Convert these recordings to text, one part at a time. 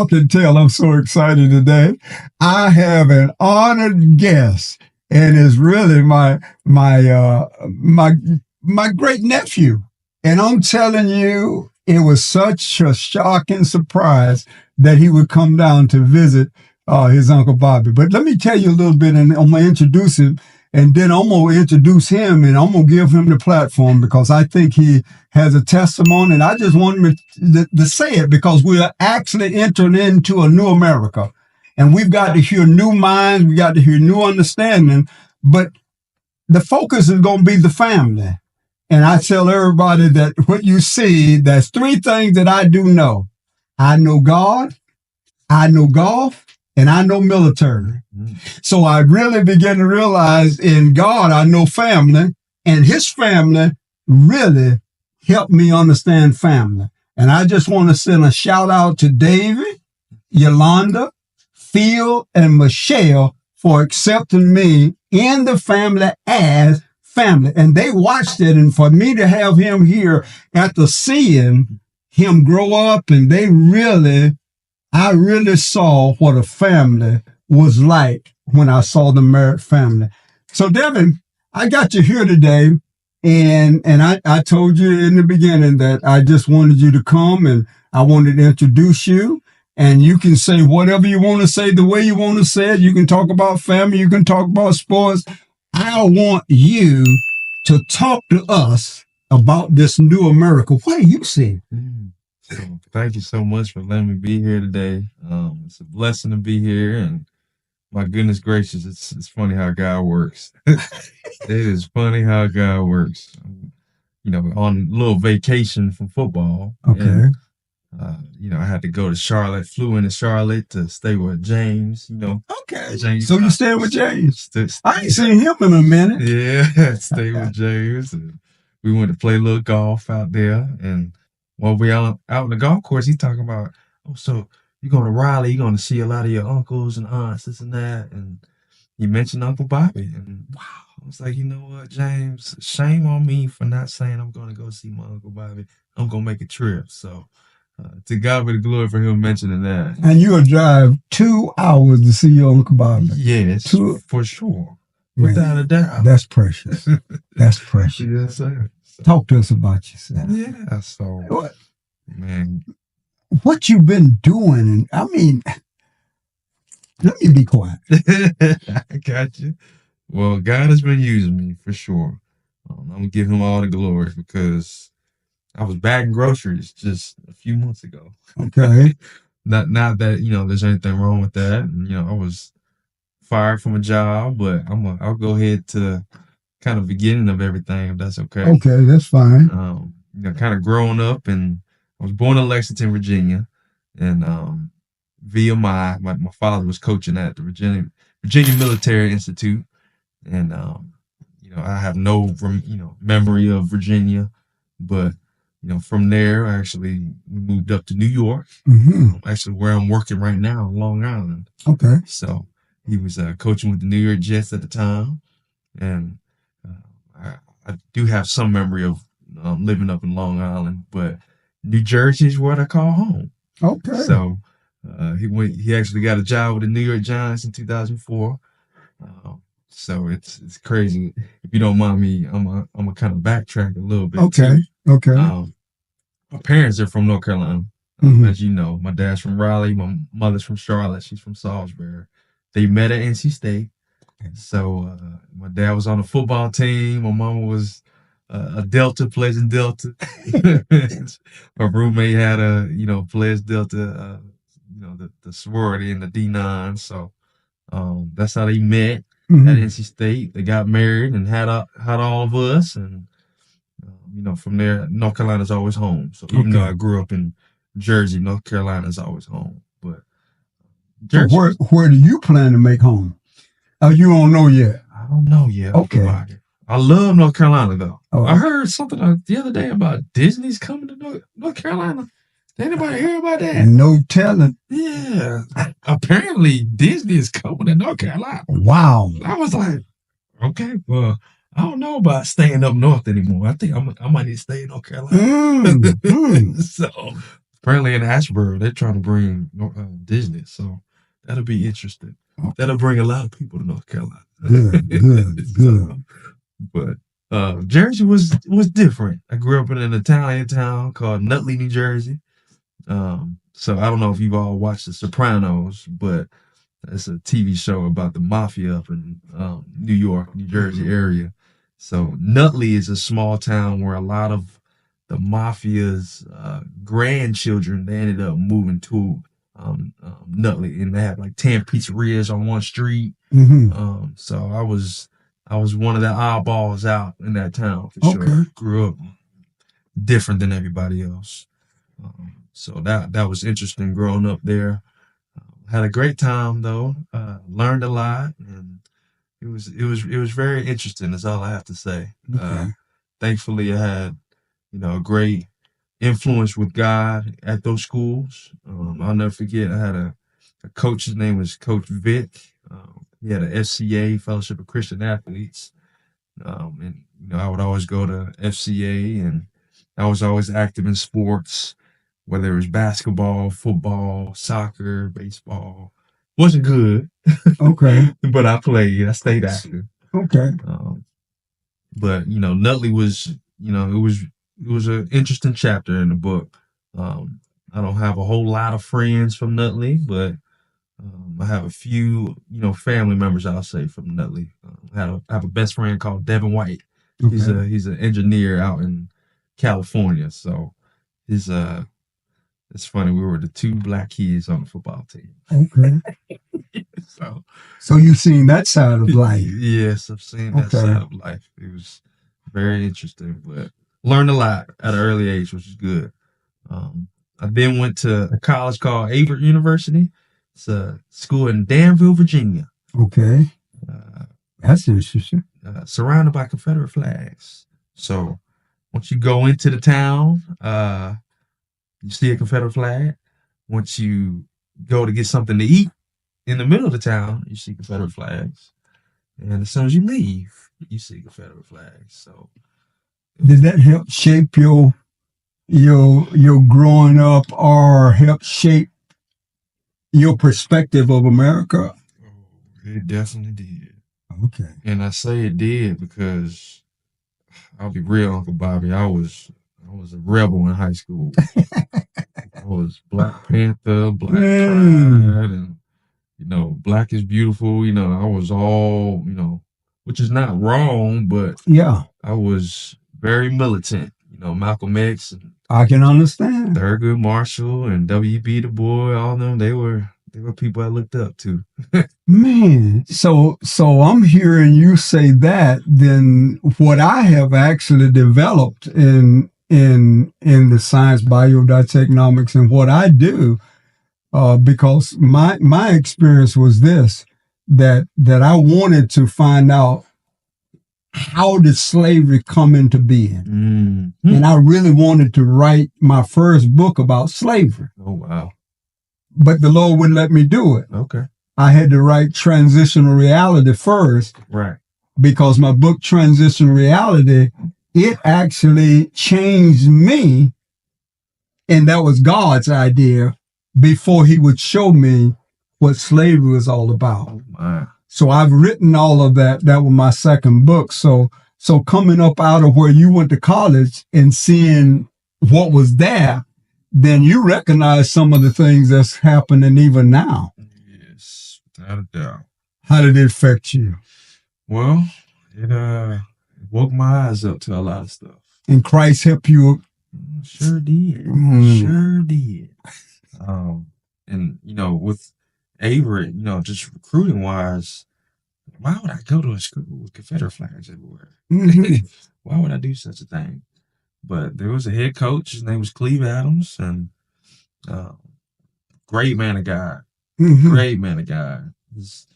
y'all can tell I'm so excited today. I have an honored guest, and it's really my great nephew. And I'm telling you, it was such a shocking surprise that he would come down to visit his Uncle Bobby. But let me tell you a little bit, and I'm going to introduce him, and then I'm going to introduce him, and I'm going to give him the platform because I think he has a testimony, and I just want him to say it because we're actually entering into a new America, and we've got to hear new minds, we got to hear new understanding, but the focus is going to be the family. And I tell everybody that what you see, there's three things that I do know. I know God, I know golf, and I know military. So I really begin to realize in God, I know family, and his family really helped me understand family. And I just want to send a shout out to David, Yolanda, Phil, and Michelle for accepting me in the family as family. And they watched it. And for me to have him here after seeing him grow up, and I really saw what a family was like when I saw the Merritt family. So Devin, I got you here today, and I told you in the beginning that I just wanted you to come and I wanted to introduce you, and you can say whatever you want to say the way you want to say it. You can talk about family, you can talk about sports. I want you to talk to us about this new America. What do you see? So thank you so much for letting me be here today. It's a blessing to be here, and my goodness gracious, it's funny how God works. It is funny how God works. On a little vacation from football. Okay. And, I had to go to Charlotte, flew into Charlotte to stay with James, Okay. James. So you staying with James? I ain't Yeah, seen him in a minute. stay with James. And we went to play a little golf out there. And while we out on the golf course, he talking about, so you're going to Raleigh, you're going to see a lot of your uncles and aunts, this and that. And he mentioned Uncle Bobby. And wow, I was like, you know what, James, shame on me for not saying I'm going to go see my Uncle Bobby. I'm going to make a trip. So to God be the glory for him mentioning that. And you'll drive 2 hours to see your Uncle Bobby. Yes, for sure. Man, without a doubt. That's precious. That's precious. Yes, sir. Talk to us about yourself. Yeah, so, man. What you been doing? I mean, let me be quiet. I got you. Well, God has been using me for sure. I'm going to give him all the glory because I was bagging groceries just a few months ago. Okay. Not that, there's anything wrong with that. And, I was fired from a job, but I'll go ahead to kind of beginning of everything, if that's okay. Okay, that's fine. Kind of growing up, and I was born in Lexington, Virginia, and via my father was coaching at the Virginia Military Institute, and I have no memory of Virginia, but from there we moved up to New York, actually where I'm working right now on Long Island. Okay. So he was coaching with the New York Jets at the time, and I do have some memory of living up in Long Island, but New Jersey is what I call home. Okay. So he actually got a job with the New York Giants in 2004. So it's crazy. If you don't mind me, I'm a kind of backtrack a little bit. Okay. Too. Okay. My parents are from North Carolina. As you know, my dad's from Raleigh. My mother's from Charlotte. She's from Salisbury. They met at NC State. So my dad was on the football team. My mama was a Delta, plays in Delta. My roommate had plays Delta, the sorority and the D9. So that's how they met at NC State. They got married and had all of us. And, from there, North Carolina's always home. So even though I grew up in Jersey, North Carolina's always home. But so where do you plan to make home? You don't know yet? I don't know yet. Okay. I love North Carolina, though. Oh, I heard something the other day about Disney's coming to North Carolina. Did anybody hear about that? No telling. Yeah. Apparently, Disney is coming to North Carolina. Wow. I was like, okay, well, I don't know about staying up north anymore. I think I might need to stay in North Carolina. So apparently in Asheboro, they're trying to bring Disney, so that'll be interesting. That'll bring a lot of people to North Carolina. Good. But Jersey was different. I grew up in an Italian town called Nutley, New Jersey. So I don't know if you've all watched The Sopranos, but it's a TV show about the mafia up in New York, New Jersey area. So Nutley is a small town where a lot of the mafia's grandchildren they ended up moving to Nutley, and they had like 10 pizzerias on one street. So I was one of the oddballs out in that town for sure. Grew up different than everybody else. So that was interesting growing up there. Had a great time though. Learned a lot, and it was very interesting. That's all I have to say. Thankfully, I had a great influence with God at those schools. I'll never forget. I had a coach. His name was Coach Vic. He had an FCA, Fellowship of Christian Athletes, and I would always go to FCA, and I was always active in sports, whether it was basketball, football, soccer, baseball. Wasn't good. But I played. I stayed active. But Nutley was, it was an interesting chapter in the book. I don't have a whole lot of friends from Nutley, but I have a few, family members I'll say from Nutley. I have a best friend called Devin White. He's an engineer out in California. So he's it's funny, we were the two black kids on the football team. So you've seen that side of life. Yes, I've seen that side of life. It was very interesting, but learned a lot at an early age, which is good. I then went to a college called Averett University. It's a school in Danville, Virginia. That's interesting. Surrounded by Confederate flags. So once you go into the town, you see a Confederate flag. Once you go to get something to eat in the middle of the town, you see Confederate flags. And as soon as you leave, you see Confederate flags. So did that help shape your growing up, or help shape your perspective of America? It definitely did. And I say it did because I'll be real, Uncle Bobby. I was a rebel in high school. I was Black Panther, Black Pride, and Black is beautiful. I was all which is not wrong, but I was very militant. Malcolm X and I can understand. Thurgood Marshall and W.B. Du Bois, all of them, they were people I looked up to. Man, so I'm hearing you say that. Then what I have actually developed in the science, biotechnologics, and what I do, because my experience was this, that I wanted to find out how did slavery come into being? And I really wanted to write my first book about slavery. Oh, wow. But the Lord wouldn't let me do it. I had to write Transitional Reality first. Because my book, Transitional Reality, it actually changed me. And that was God's idea before he would show me what slavery was all about. Oh, my. So I've written all of that. That was my second book. So coming up out of where you went to college and seeing what was there, then you recognize some of the things that's happening even now. Yes, without a doubt. How did it affect you? Well, it woke my eyes up to a lot of stuff. And Christ helped you? Sure did. Sure did. And with Averett, just recruiting wise, why would I go to a school with Confederate flags everywhere? Why would I do such a thing? But there was a head coach. His name was Cleve Adams, and great man of God. Great man of God. His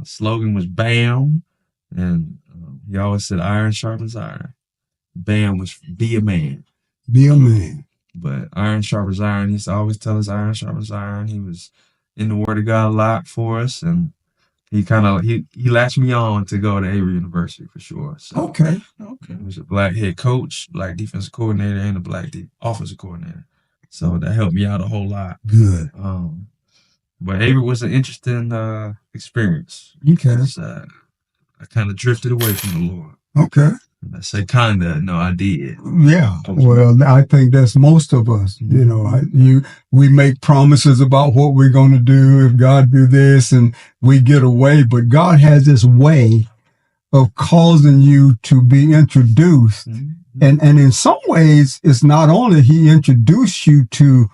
slogan was BAM, and he always said iron sharpens iron. BAM was be a man. Be a man. But iron sharpens iron. He used to always tell us iron sharpens iron. He was in the Word of God a lot for us, and he latched me on to go to Averett University for sure. So he was a black head coach, black defensive coordinator, and a black offensive coordinator. So that helped me out a whole lot. Good. But Avery was an interesting experience. Okay. I kind of drifted away from the Lord. Okay. I say kinda, no, I did. Yeah. Well, I think that's most of us. You know, we make promises about what we're going to do if God do this, and we get away. But God has this way of causing you to be introduced, and in some ways, it's not only He introduced you to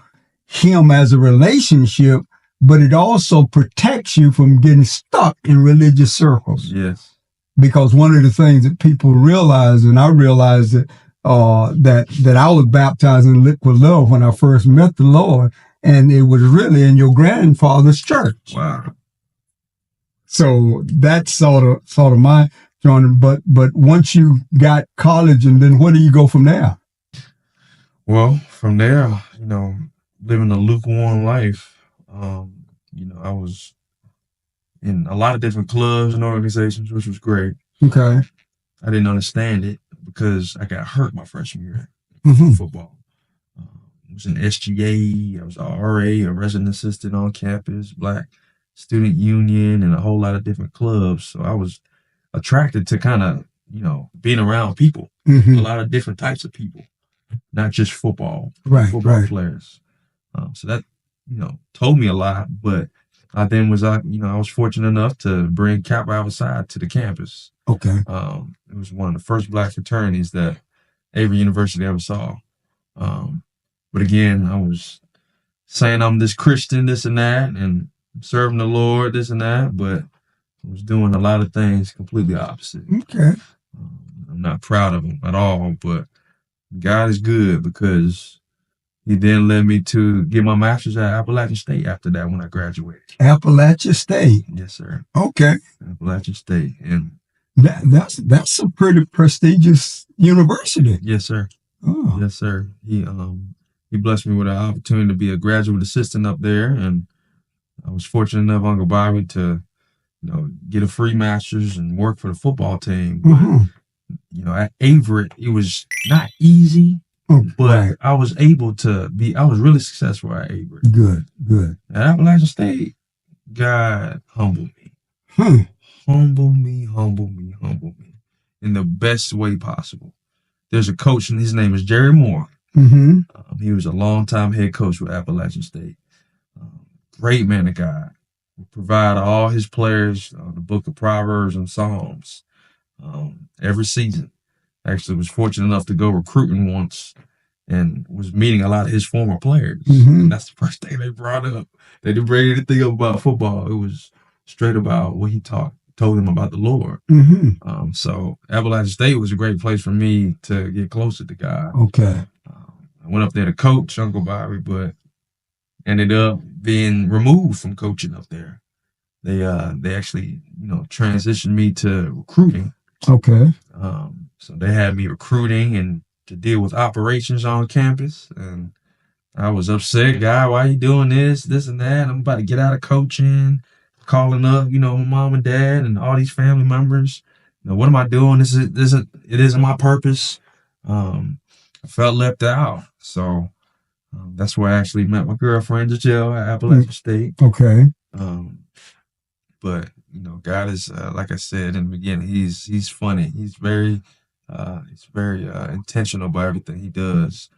Him as a relationship, but it also protects you from getting stuck in religious circles. Yes. Because one of the things that people realize, and I realized that that I was baptized in liquid love when I first met the Lord, and it was really in your grandfather's church. Wow. So that's sort of my journey. But once you got college, and then where do you go from there? Well, from there, living a lukewarm life, I was in a lot of different clubs and organizations, which was great. Okay. I didn't understand it because I got hurt my freshman year in football. I was in SGA, I was a RA, a resident assistant on campus, Black Student Union, and a whole lot of different clubs. So I was attracted to kind of, being around people, a lot of different types of people, not just football players. So that, told me a lot, but I then was, I was fortunate enough to bring Kappa Alpha Psi to the campus. Okay. It was one of the first Black fraternities that Avery University ever saw. But again, I was saying I'm this Christian, this and that, and serving the Lord, this and that, but I was doing a lot of things completely opposite. Okay. I'm not proud of them at all, but God is good because He then led me to get my master's at Appalachian State after that when I graduated. Appalachian State? Yes, sir. Okay. Appalachian State. And that's a pretty prestigious university. Yes, sir. Oh. Yes, sir. He blessed me with an opportunity to be a graduate assistant up there, and I was fortunate enough, Uncle Bobby, to get a free master's and work for the football team. But, at Avery, it was not easy, but I was able to I was really successful at Avery. Good. At Appalachian State, God humbled me. Humble me in the best way possible. There's a coach, and his name is Jerry Moore. He was a longtime head coach with Appalachian State. Great man of God. Provide all his players the book of Proverbs and Psalms every season. Actually, was fortunate enough to go recruiting once and was meeting a lot of his former players. And that's the first thing they brought up. They didn't bring anything up about football. It was straight about what he told them about the Lord. So Appalachian State was a great place for me to get closer to God. Okay. I went up there to coach Uncle Bobby, but ended up being removed from coaching up there. They actually transitioned me to recruiting. Okay. So they had me recruiting and to deal with operations on campus, and I was upset. God, why are you doing this and that? I'm about to get out of coaching, calling up, my mom and dad and all these family members. What am I doing? It isn't my purpose. I felt left out. So that's where I actually met my girlfriend, Giselle, at Appalachian State. Okay. But God is, like I said in the beginning, he's funny. He's very intentional about everything he does.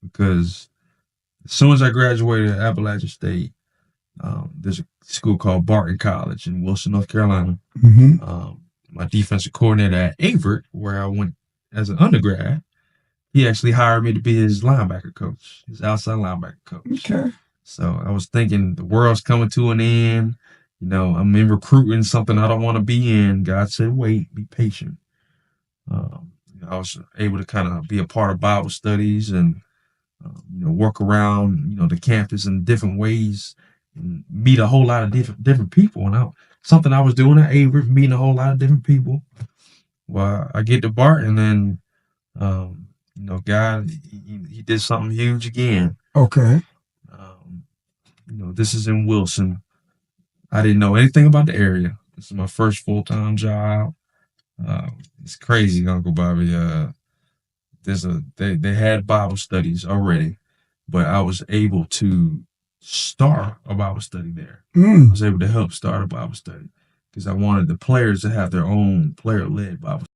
Because as soon as I graduated at Appalachian State, there's a school called Barton College in Wilson, North Carolina. My defensive coordinator at Avert, where I went as an undergrad, he actually hired me to be his linebacker coach, his outside linebacker coach. Okay. So I was thinking the world's coming to an end. I'm in recruiting something I don't want to be in. God said, wait, be patient. I was able to kind of be a part of Bible studies and, work around, the campus in different ways and meet a whole lot of different people. And something I was doing at Avery, meeting a whole lot of different people. Well, I get to Bart, and then, God, he did something huge again. Okay. This is in Wilson. I didn't know anything about the area. This is my first full-time job. It's crazy, Uncle Bobby. They had Bible studies already. but I was able to start a Bible study there. I Mm. was able to help start a Bible study because I wanted the players to have their own player-led Bible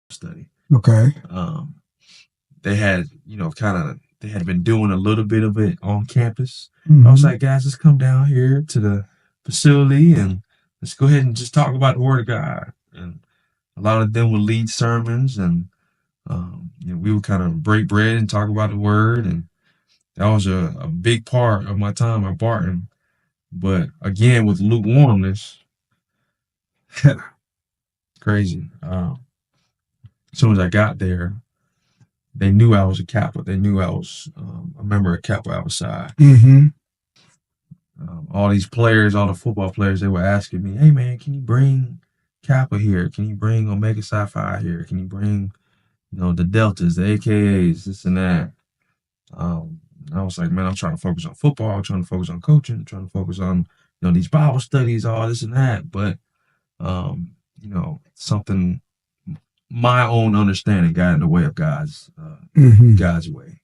study. Okay. They had, they had been doing a little bit of it on campus. I was Mm-hmm. like, guys, let's come down here to the facility and let's go ahead and just talk about the Word of God. And a lot of them would lead sermons, and we would kind of break bread and talk about the Word, and that was a big part of my time at Barton. But again, with lukewarmness, crazy. As soon as I got there, they knew I was a Kappa. They knew I was a member of Kappa outside. Mm-hmm. All these players, all the football players, they were asking me, "Hey man, can you bring Kappa here? Can you bring Omega Psi Phi here? Can you bring, the Deltas, the AKAs, this and that?" Um, I was like, man, I'm trying to focus on football. I'm trying to focus on coaching. I'm trying to focus on, these Bible studies, all this and that. But, something, my own understanding got in the way of Mm-hmm. God's way.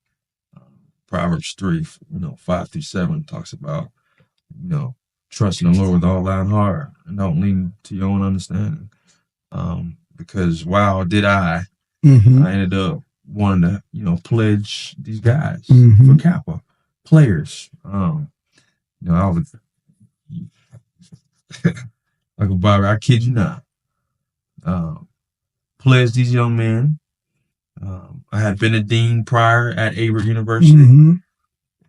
Proverbs 3, 5-7 talks about, you know, trusting the Lord with all thine heart and don't lean to your own understanding. Because wow, did Mm-hmm. I ended up wanting to, pledge these guys Mm-hmm. for Kappa players. I was like a Bobby, I kid you not, uh, pledge these young men I had been a dean prior at Averett University,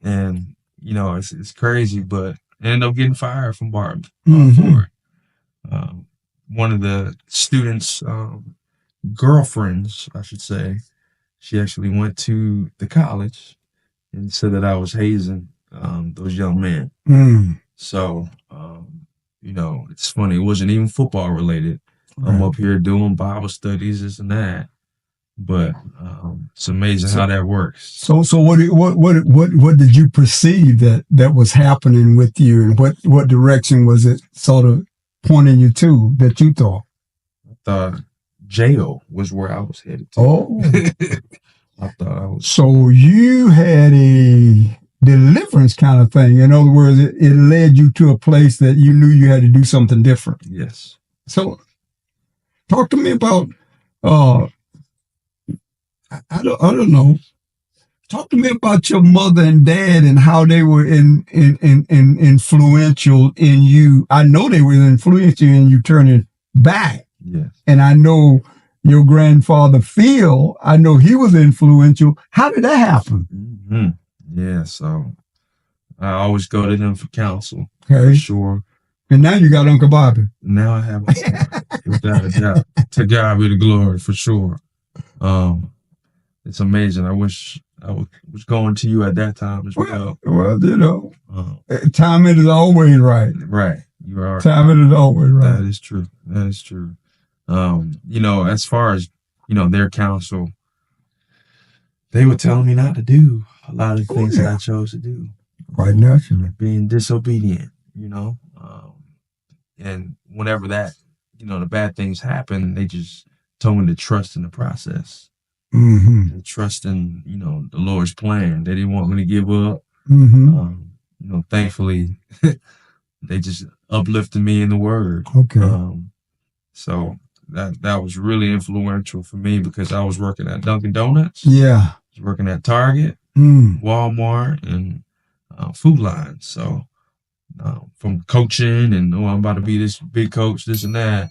and it's crazy, but I ended up getting fired from Barton for it. One of the students' girlfriends, I should say, she actually went to the college and said that I was hazing those young men. So, it's funny. It wasn't even football related. I'm up here doing Bible studies, this and that. But it's amazing how that works. So what did you perceive that was happening with you, and what direction was it sort of pointing you to that you thought? I thought jail was where I was headed to. Oh, I thought I was. So you had a deliverance kind of thing. In other words, it led you to a place that you knew you had to do something different. Yes. So talk to me about I don't know. Talk to me about your mother and dad and how they were influential in you. I know they were influential in you turning back. Yes. And I know your grandfather Phil, I know he was influential. How did that happen? Yeah, so I always go to them for counsel. Okay. For sure. And now you got Uncle Bobby. Now I have without a doubt. To God be the glory, for sure. It's amazing. I wish I was going to you at that time as well. Well, timing is always right. Right. You are. Timing is always right. That is true. That is true. As far as, their counsel, they were telling me not to do a lot of things that I chose to do. Quite naturally. Being disobedient, and whenever that, the bad things happen, they just told me to trust in the process. And trust in, the Lord's plan. They didn't want me to give up. Thankfully, they just uplifted me in the word. Okay. So that was really influential for me because I was working at Dunkin' Donuts. Yeah. I was working at Target, Walmart, and Food Line. So from coaching and I'm about to be this big coach, this and that,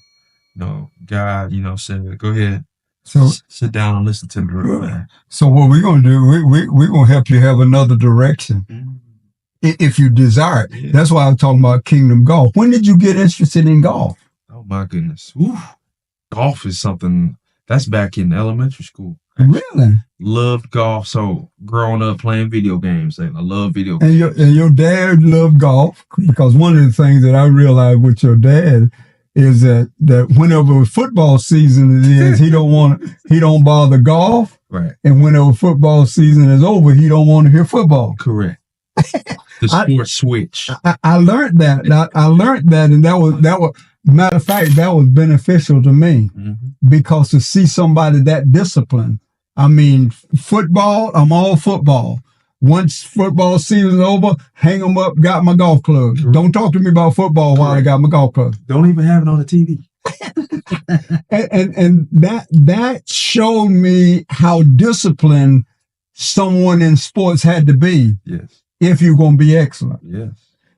God, said, go ahead. So sit down and listen to me real fast. So what we're going to do, we're going to help you have another direction if you desire it. Yeah. That's why I'm talking about Kingdom Golf. When did you get interested in golf? Oh, my goodness. Woo. Golf is something that's back in elementary school. Actually. Really? Loved golf. So growing up playing video games, I love video games. And your dad loved golf, because one of the things that I realized with your dad is that whenever football season is, he don't bother golf. Right. And whenever football season is over, he don't want to hear football. Correct. The sport switch. I learned that. I learned that, and that was matter of fact, that was beneficial to me because to see somebody that disciplined. I mean, football, I'm all football. Once football season's over, hang them up, got my golf clubs. Don't talk to me about football while I got my golf clubs. Don't even have it on the TV. and that showed me how disciplined someone in sports had to be. Yes. If you're going to be excellent. Yes.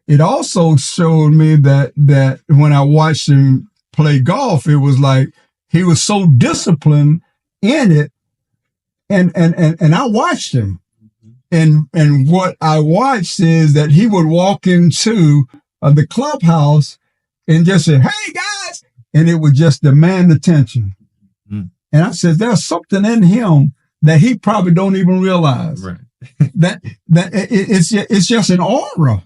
It also showed me that when I watched him play golf, it was like he was so disciplined in it. And I watched him. And what I watched is that he would walk into the clubhouse and just say, "Hey guys," and it would just demand attention. And I said, there's something in him that he probably don't even realize. Right. that it's just an aura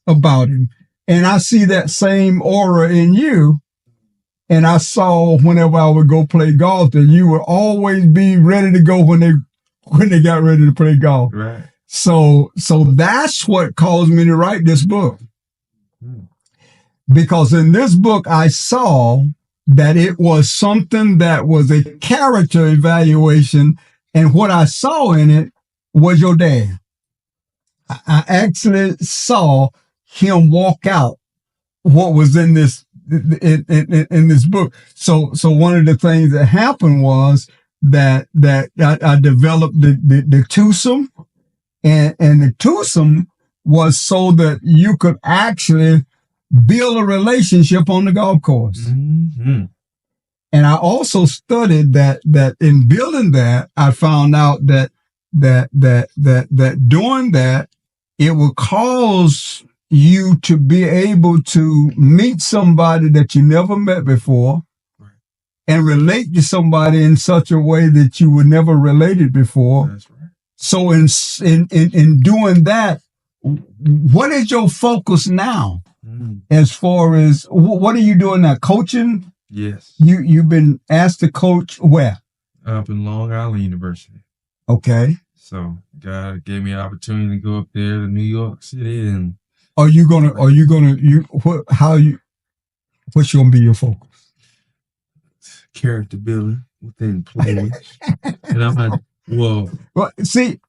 about him. And I see that same aura in you. And I saw whenever I would go play golf that you would always be ready to go when they got ready to play golf. Right. So that's what caused me to write this book. Because in this book, I saw that it was something that was a character evaluation. And what I saw in it was your dad. I actually saw him walk out what was in this in this book. So one of the things that happened was that I developed the twosome, and the twosome was so that you could actually build a relationship on the golf course. And I also studied that in building that, I found out that doing that, it will cause you to be able to meet somebody that you never met before and relate to somebody in such a way that you were never related before. That's right. So in doing that, what is your focus now? As far as what are you doing now? Coaching? Yes. You've been asked to coach where? Up in Long Island University. Okay. So God gave me an opportunity to go up there to New York City, and what's gonna be your focus? Character building within players. And I'm like, well, see,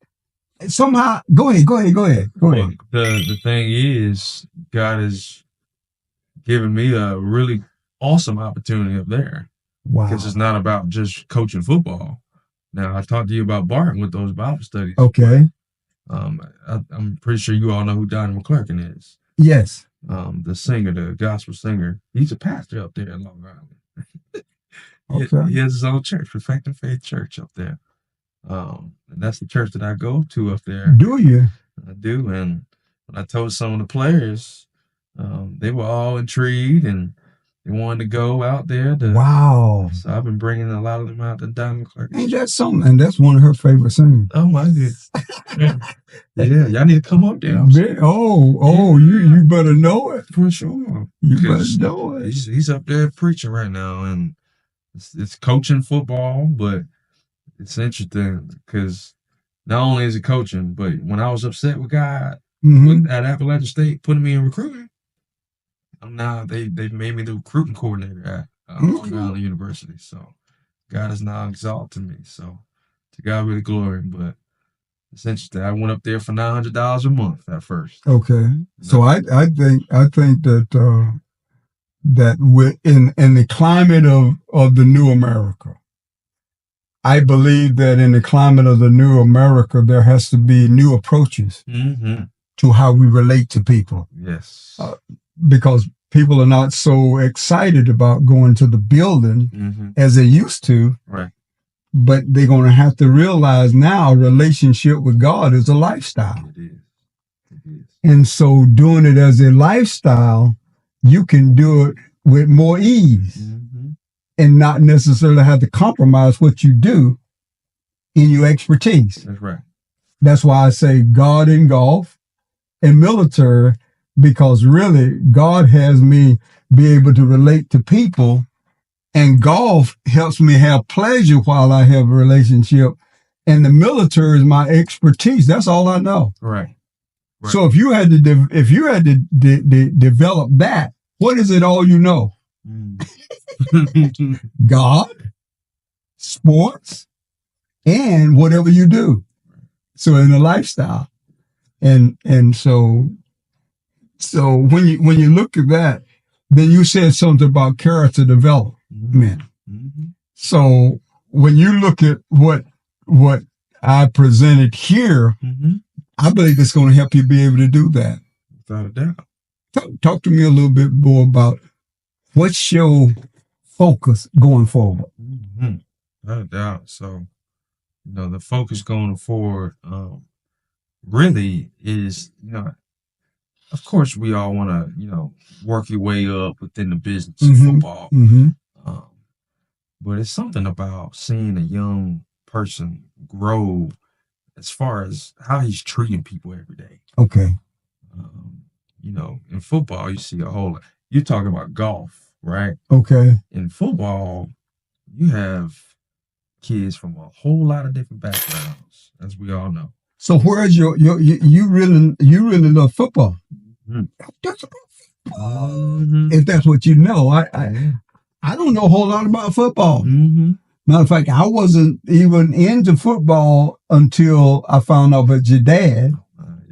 somehow go ahead. The thing is, God has given me a really awesome opportunity up there. Wow. Because it's not about just coaching football. Now, I talked to you about Bart with those Bible studies. Okay. I'm pretty sure you all know who Donnie McClurkin is. Yes. The singer, the gospel singer. He's a pastor up there in Long Island. Okay. He has his own church, Perfecting Faith Church up there. And that's the church that I go to up there. Do you? I do. And when I told some of the players, they were all intrigued and they wanted to go out there. Wow. So I've been bringing a lot of them out to Donnie McClurkin. Ain't that something? And that's one of her favorite singers. Oh, my goodness. Yeah, y'all need to come up there. You better know it. For sure. You better know it. He's up there preaching right now, and it's coaching football, but it's interesting because not only is it coaching, but when I was upset with God at Appalachian State putting me in recruiting, now they've made me the recruiting coordinator at Long Island University. So God has now exalted me. So to God be the glory. But it's interesting. I went up there for $900 a month at first. Okay. So I think that that in the climate of the new America, I believe that in the climate of the new America, there has to be new approaches to how we relate to people. Yes. Because people are not so excited about going to the building as they used to. Right. But they're going to have to realize now a relationship with God is a lifestyle. It is. And so doing it as a lifestyle, you can do it with more ease and not necessarily have to compromise what you do in your expertise. That's right. That's why I say God in golf and military, because really God has me be able to relate to people, and golf helps me have pleasure while I have a relationship, and the military is my expertise. That's all I know. Right. So if you had to develop that, what is it all you know? God, sports, and whatever you do. So in a lifestyle. And so when you look at that, then you said something about character development. So when you look at what I presented here, I believe it's going to help you be able to do that. Without a doubt. Talk to me a little bit more about what's your focus going forward. Without a doubt. So, the focus going forward really is, of course we all want to, work your way up within the business of football. But it's something about seeing a young person grow as far as how he's treating people every day. Okay. In football, you see a whole lot. You're talking about golf, right? Okay. In football, you have kids from a whole lot of different backgrounds, as we all know. So where's you really love football? That's about football. If that's what you know. I don't know a whole lot about football. Matter of fact, I wasn't even into football until I found out about your dad.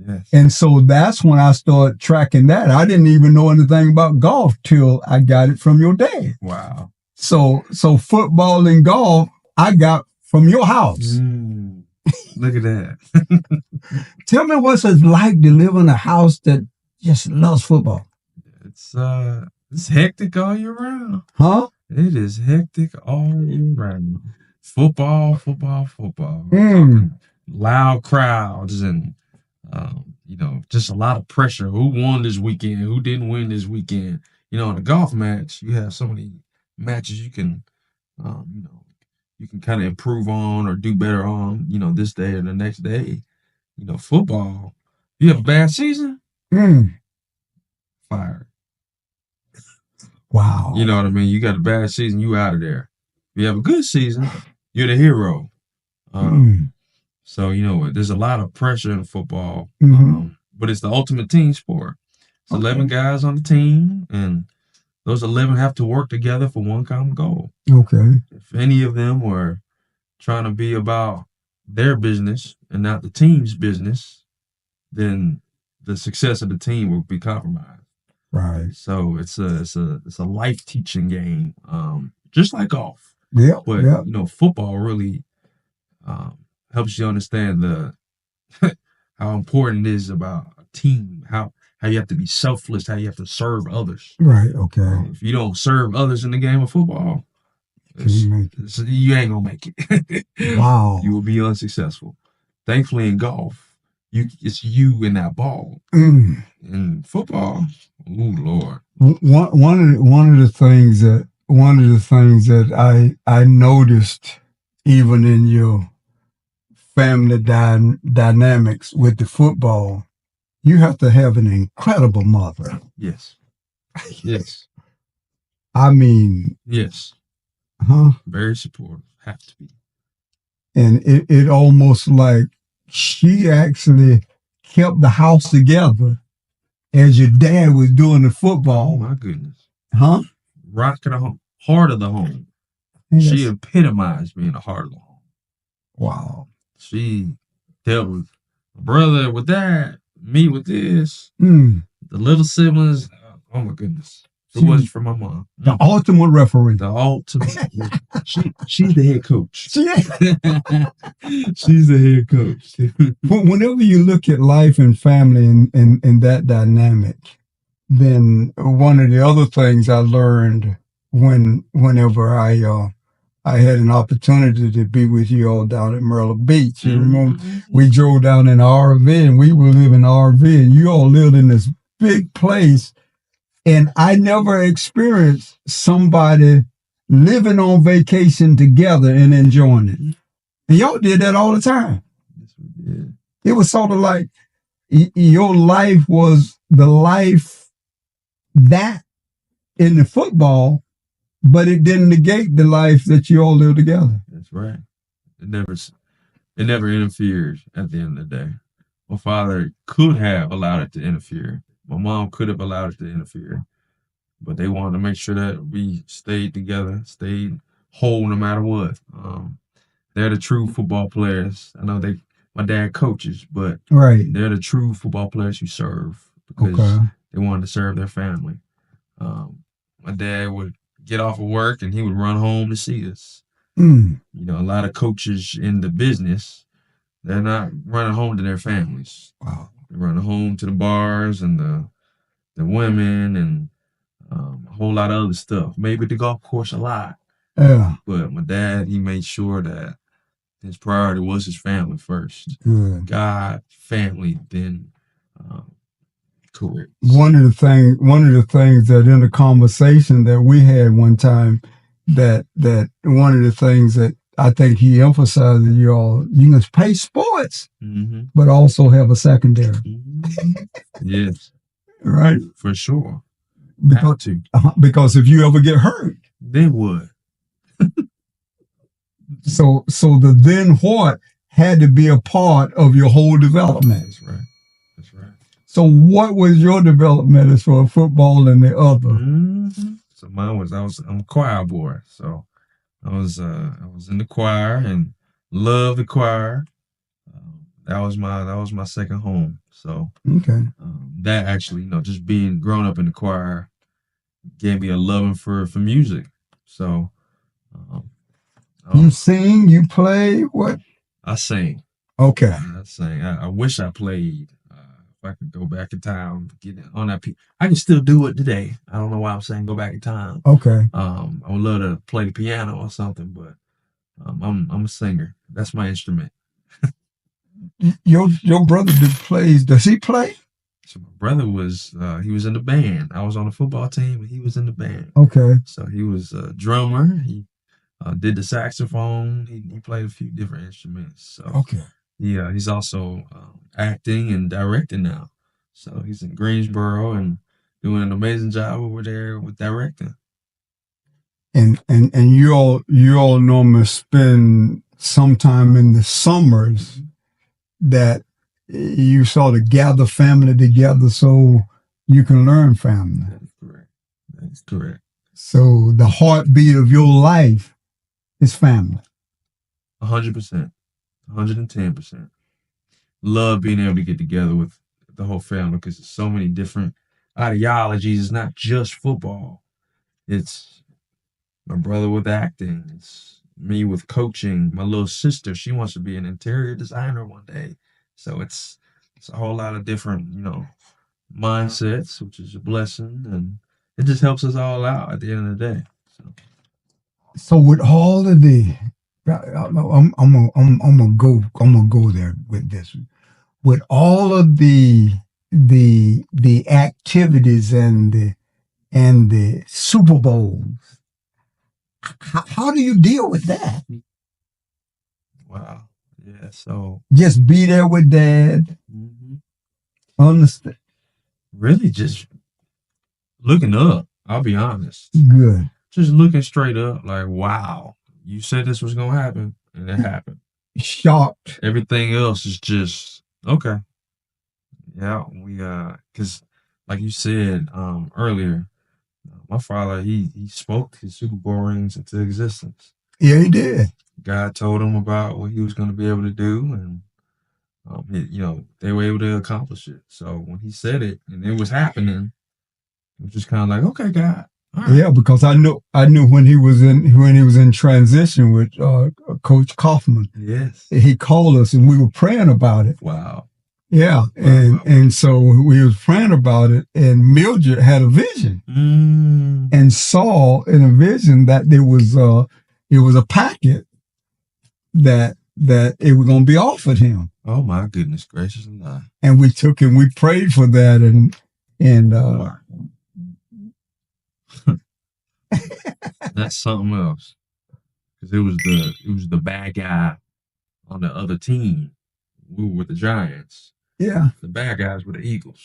Yes. And so that's when I started tracking that. I didn't even know anything about golf till I got it from your dad. Wow. So football and golf, I got from your house. Look at that. Tell me what's it like to live in a house that just loves football. It's hectic all year round. Huh? It is hectic all around. Football. Talking loud crowds and just a lot of pressure. Who won this weekend? Who didn't win this weekend? In a golf match, you have so many matches you can, you can kind of improve on or do better on. This day or the next day. Football. You have a bad season, fired. Wow. You know what I mean? You got a bad season, you out of there. If you have a good season, you're the hero. So there's a lot of pressure in football, but it's the ultimate team sport. It's 11 guys on the team, and those 11 have to work together for one common goal. Okay. If any of them were trying to be about their business and not the team's business, then the success of the team will be compromised. Right. So it's a life teaching game, just like golf. Yeah. But football really helps you understand how important it is about a team, how you have to be selfless, how you have to serve others. Right. Okay. If you don't serve others in the game of football, you ain't gonna make it. Wow. You will be unsuccessful. Thankfully, in golf, it's you in that ball. In football, oh Lord. One of the things that I noticed, even in your family dynamics with the football, you have to have an incredible mother. Yes. Yes. I mean, yes. Very supportive. Have to be. And it almost like she actually kept the house together as your dad was doing the football. Oh my goodness. Rock of the home. Heart of the home. She epitomized being the heart of the home. Wow. She dealt with brother with that, me with this, the little siblings. Oh my goodness. It wasn't for my mom. The ultimate referee. The ultimate. She's the head coach. She's the head coach. Whenever you look at life and family and that dynamic, then one of the other things I learned whenever I had an opportunity to be with you all down at Myrtle Beach. You remember we drove down in an RV and we were living in an RV and you all lived in this big place. And I never experienced somebody living on vacation together and enjoying it. And y'all did that all the time. Yes, we did. It was sort of like your life was the life that in the football, but it didn't negate the life that you all lived together. That's right. It never interfered at the end of the day. My father could have allowed it to interfere. My mom could have allowed it to interfere, but they wanted to make sure that we stayed together, stayed whole no matter what. They're the true football players. I know my dad coaches, but they're the true football players who serve because they wanted to serve their family. My dad would get off of work and he would run home to see us. A lot of coaches in the business, they're not running home to their families. Wow. They're running home to the bars and the women and a whole lot of other stuff. Maybe the golf course a lot. Yeah. But my dad, he made sure that his priority was his family first. Good. God, family, then career. One of the things that in the conversation that we had one time, that one of the things that I think he emphasized that you must play sports, but also have a secondary. Yes. Right. For sure. Because if you ever get hurt, then what? So the then what had to be a part of your whole development. That's right. So what was your development as for football and the other? So mine was I'm a choir boy. So I was in the choir and loved the choir. That was my second home. So that actually, just growing up in the choir gave me a loving for music. So you sing, you play, what? I sing. Okay. I sing. I wish I played. If I could go back in time, get on that. I can still do it today. I don't know why I'm saying go back in time. Okay. I would love to play the piano or something, but I'm a singer. That's my instrument. Your brother plays. Does he play? So my brother was he was in the band. I was on the football team, and he was in the band. Okay. So he was a drummer. He did the saxophone. He played a few different instruments. So Okay. he's also acting and directing now. So he's in Greensboro and doing an amazing job over there with directing. And you all normally spend some time in the summers that you sort of gather family together so you can learn family. That is correct. That is correct. So the heartbeat of your life is family. 100%, 110%. Love being able to get together with the whole family because there's so many different ideologies. It's not just football. It's my brother with acting. It's me with coaching. My little sister, she wants to be an interior designer one day. So it's a whole lot of different, mindsets, which is a blessing, and it just helps us all out at the end of the day. So with all of the, I'm gonna go there with this. With all of the activities and the Super Bowls, how do you deal with that? Wow. Yeah. So just be there with Dad. Mm-hmm. Understand? Really, just looking up. I'll be honest. Good. Just looking straight up, like, wow, you said this was gonna happen, and it happened. Shocked. Everything else is just okay. Yeah, because like you said earlier, my father he spoke his Super Bowl rings into existence. Yeah, he did. God told him about what he was going to be able to do, and they were able to accomplish it. So when he said it and it was happening, it was just kind of like, okay, God. All right. Yeah, because I knew when he was in transition with Coach Kaufman. Yes. He called us and we were praying about it. Wow. Yeah, and so we was praying about it, and Mildred had a vision and saw in a vision that it was a packet that it was going to be offered him. Oh my goodness gracious alive! And we took and we prayed for that, and wow. That's something else, because it was the bad guy on the other team. We were with the Giants. Yeah. The bad guys were the Eagles.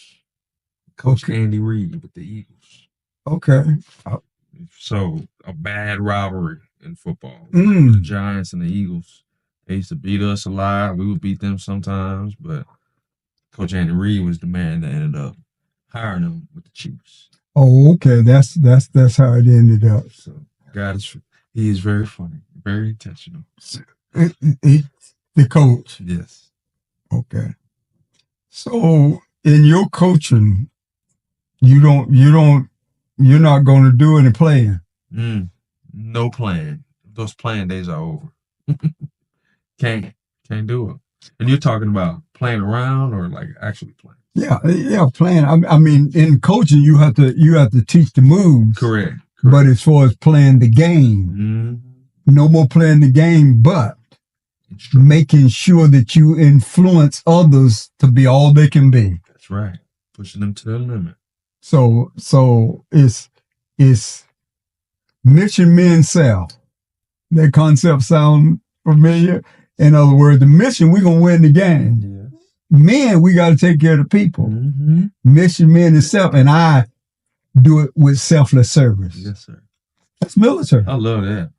Coach Andy Reid with the Eagles. Okay. So a bad rivalry in football. The Giants and the Eagles. They used to beat us a lot. We would beat them sometimes, but Coach Andy Reid was the man that ended up hiring them with the Chiefs. Oh, okay. That's how it ended up. So he is very funny, very intentional. The coach. Yes. Okay. So in your coaching, you're not going to do any playing. No playing. Those playing days are over. Can't do it. And you're talking about playing around or like actually playing? Yeah, playing. I mean, in coaching, you have to teach the moves. Correct. But as far as playing the game, no more playing the game, but making sure that you influence others to be all they can be. That's right. Pushing them to their limit. So it's mission, men, self. That concept sound familiar? In other words, the mission, we're going to win the game. Yes. Men, we got to take care of the people. Mission, men, and self. And I do it with selfless service. Yes, sir. That's military. I love that.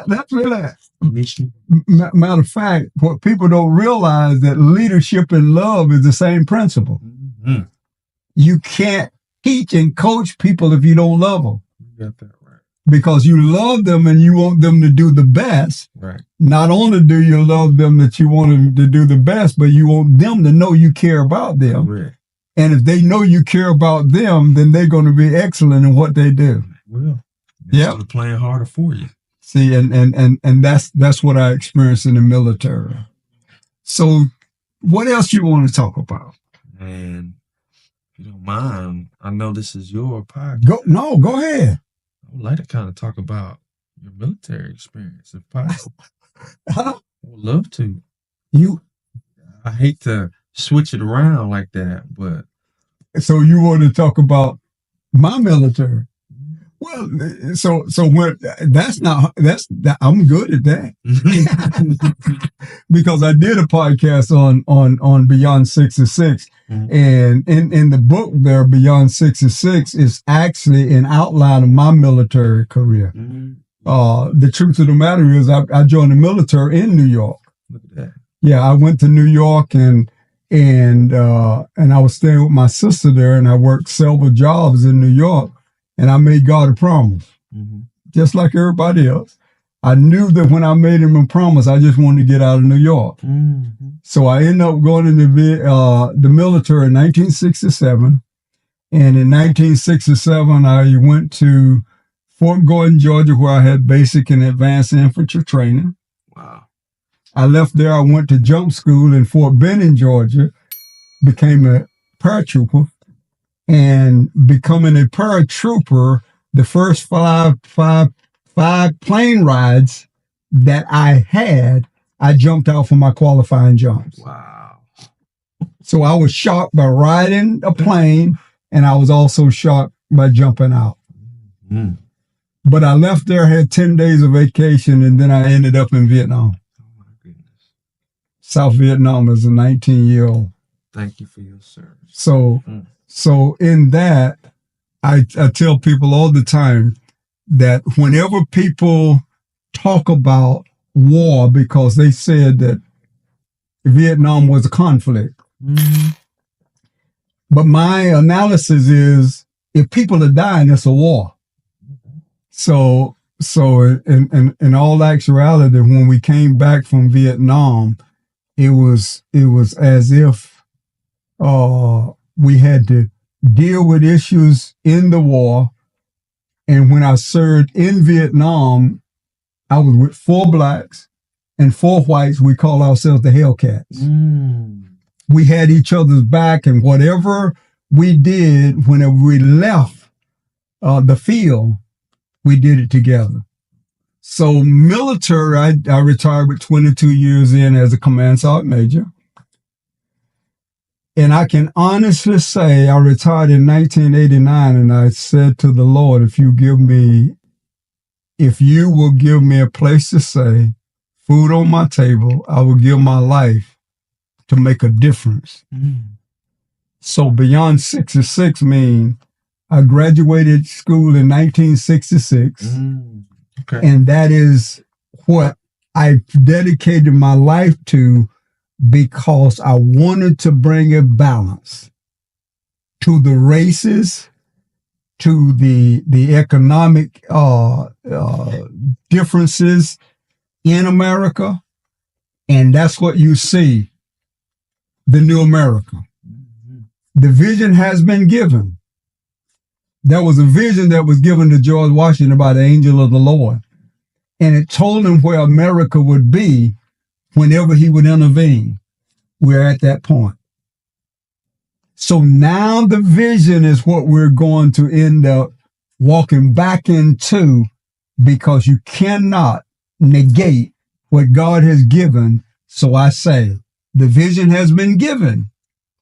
That's really mission. Matter of fact, what people don't realize that leadership and love is the same principle. You can't teach and coach people if you don't love them. You got that right. Because you love them and you want them to do the best. Right. Not only do you love them that you want them to do the best, but you want them to know you care about them. Right. And if they know you care about them, then they're going to be excellent in what they do. Well, yeah, playing harder for you. See, and that's what I experienced in the military. So what else you want to talk about? And if you don't mind, I know this is your podcast. Go ahead. I would like to kind of talk about your military experience, if possible. I would love to. I hate to switch it around like that, but. So you want to talk about my military? Well, so when I'm good at that because I did a podcast on Beyond 66, and in the book there, Beyond 66 is actually an outline of my military career. The truth of the matter is, I joined the military in New York. Look at that. Yeah, I went to New York and I was staying with my sister there, and I worked several jobs in New York. And I made God a promise, just like everybody else. I knew that when I made him a promise, I just wanted to get out of New York. So I ended up going into the military in 1967. And in 1967, I went to Fort Gordon, Georgia, where I had basic and advanced infantry training. Wow. I left there. I went to jump school in Fort Benning, Georgia, became a paratrooper. And becoming a paratrooper, the first five plane rides that I had, I jumped out for my qualifying jumps. Wow. So I was shocked by riding a plane, and I was also shocked by jumping out. But I left there, had 10 days of vacation, and then I ended up in Vietnam. Oh, my goodness. South Vietnam as a 19-year-old. Thank you for your service. So in that, I tell people all the time that whenever people talk about war, because they said that Vietnam was a conflict. But my analysis is, if people are dying, it's a war. So in all actuality, when we came back from Vietnam, it was as if we had to deal with issues in the war. And when I served in Vietnam, I was with 4 blacks and 4 whites. We call ourselves the Hellcats. We had each other's back, and whatever we did, whenever we left the field, we did it together. So military, I retired with 22 years in as a command sergeant major. And I can honestly say I retired in 1989, and I said to the Lord, if you will give me a place to stay, food on my table, I will give my life to make a difference. So Beyond 66 means I graduated school in 1966, and that is what I dedicated my life to, because I wanted to bring a balance to the races, to the economic differences in America. And that's what you see, the new America. The vision has been given. There was a vision that was given to George Washington about the angel of the Lord. And it told him where America would be whenever he would intervene. We're at that point. So now the vision is what we're going to end up walking back into, because you cannot negate what God has given. So I say, the vision has been given.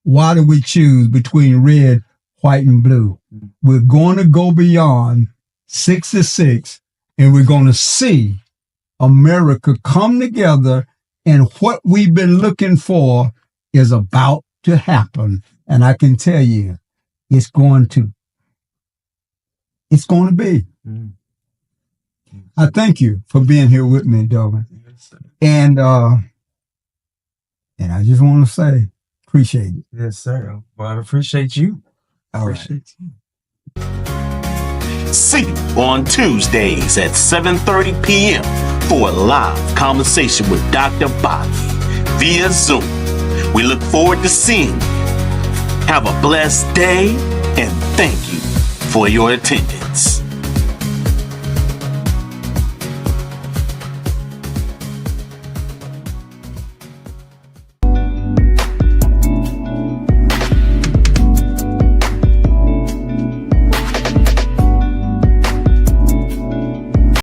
Why do we choose between red, white, and blue? We're going to go beyond 66, and we're going to see America come together, and what we've been looking for is about to happen. And I can tell you, it's going to be. I thank you for being here with me, Devin. And I just want to say, appreciate it. Yes, sir. Well, I appreciate you. Appreciate you. See you on Tuesdays at 7:30 p.m. for a live conversation with Dr. Bobby via Zoom. We look forward to seeing you. Have a blessed day, and thank you for your attendance.